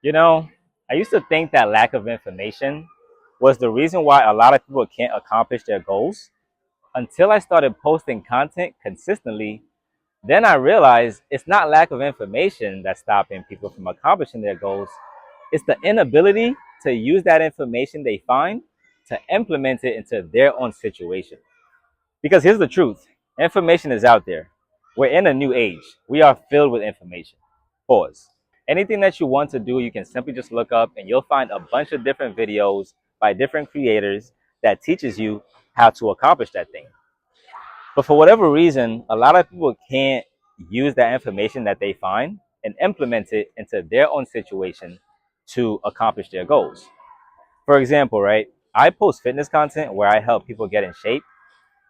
You know, I used to think that lack of information was the reason why a lot of people can't accomplish their goals until I started posting content consistently. Then I realized it's not lack of information that's stopping people from accomplishing their goals. It's the inability to use that information they find to implement it into their own situation. Because here's the truth, information is out there. We're in a new age. We are filled with information. Pause. Anything that you want to do, you can simply just look up and you'll find a bunch of different videos by different creators that teaches you how to accomplish that thing. But for whatever reason, a lot of people can't use that information that they find and implement it into their own situation to accomplish their goals. For example, right, I post fitness content where I help people get in shape.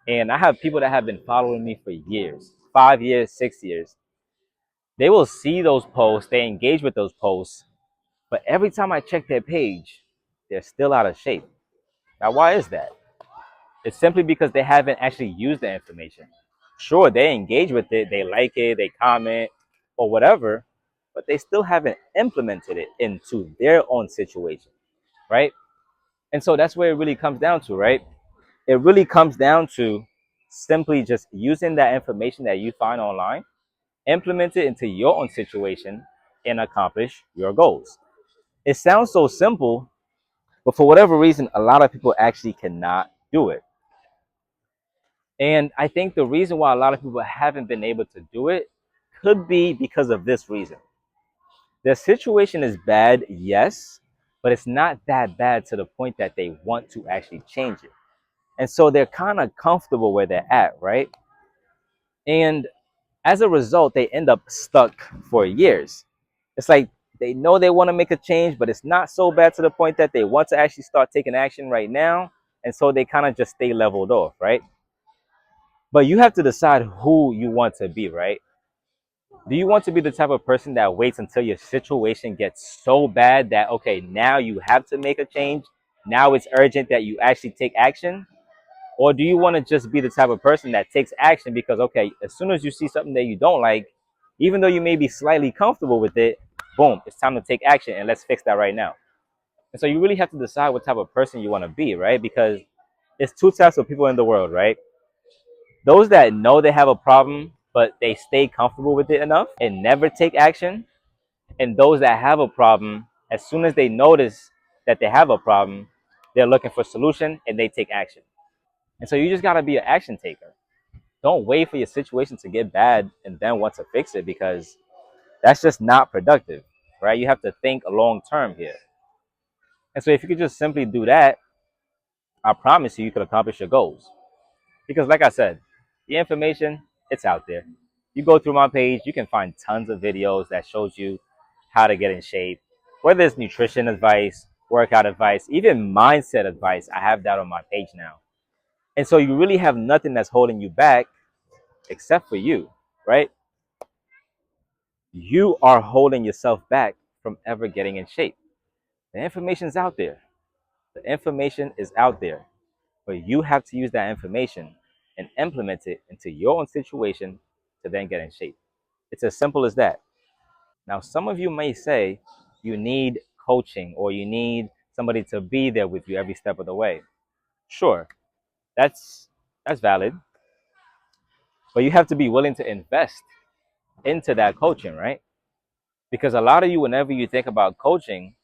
And I have people that have been following me for years, 5 years, 6 years. They will see those posts, they engage with those posts, but every time I check their page, they're still out of shape. Now, why is that? It's simply because they haven't actually used the information. Sure, they engage with it, they like it, they comment, or whatever, but they still haven't implemented it into their own situation, right? And so that's where it really comes down to, right? It really comes down to simply just using that information that you find online, implement it into your own situation, and accomplish your goals. It sounds so simple, but for whatever reason, a lot of people actually cannot do it. And I think the reason why a lot of people haven't been able to do it could be because of this reason. Their situation is bad, yes, but it's not that bad to the point that they want to actually change it. And so they're kind of comfortable where they're at, right? And as a result, they end up stuck for years. It's like they know they want to make a change, but it's not so bad to the point that they want to actually start taking action right now. And so they kind of just stay leveled off, right? But you have to decide who you want to be, right? Do you want to be the type of person that waits until your situation gets so bad that, okay, now you have to make a change? Now it's urgent that you actually take action? Or do you want to just be the type of person that takes action because, okay, as soon as you see something that you don't like, even though you may be slightly comfortable with it, boom, it's time to take action and let's fix that right now. And so you really have to decide what type of person you want to be, right? Because it's two types of people in the world, right? Those that know they have a problem, but they stay comfortable with it enough and never take action. And those that have a problem, as soon as they notice that they have a problem, they're looking for solution and they take action. And so you just got to be an action taker. Don't wait for your situation to get bad and then want to fix it, because that's just not productive, right? You have to think long term here. And so if you could just simply do that, I promise you, you could accomplish your goals. Because like I said, the information, it's out there. You go through my page, you can find tons of videos that shows you how to get in shape, whether it's nutrition advice, workout advice, even mindset advice. I have that on my page now. And so you really have nothing that's holding you back except for you, right? You are holding yourself back from ever getting in shape. The information's out there. The information is out there, but you have to use that information and implement it into your own situation to then get in shape. It's as simple as that. Now, some of you may say you need coaching or you need somebody to be there with you every step of the way. Sure, that's valid, but you have to be willing to invest into that coaching, right? Because a lot of you, whenever you think about coaching,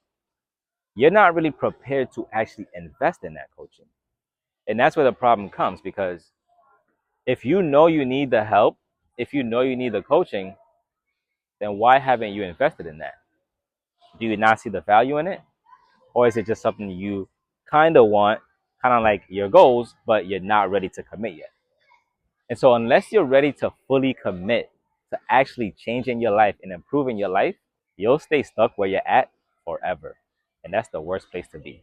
you're not really prepared to actually invest in that coaching. And that's where the problem comes, because if you know you need the help, if you know you need the coaching, then why haven't you invested in that? Do you not see the value in it? Or is it just something you kind of want, kind of like your goals, but you're not ready to commit yet? And so, unless you're ready to fully commit to actually changing your life and improving your life, you'll stay stuck where you're at forever. And that's the worst place to be.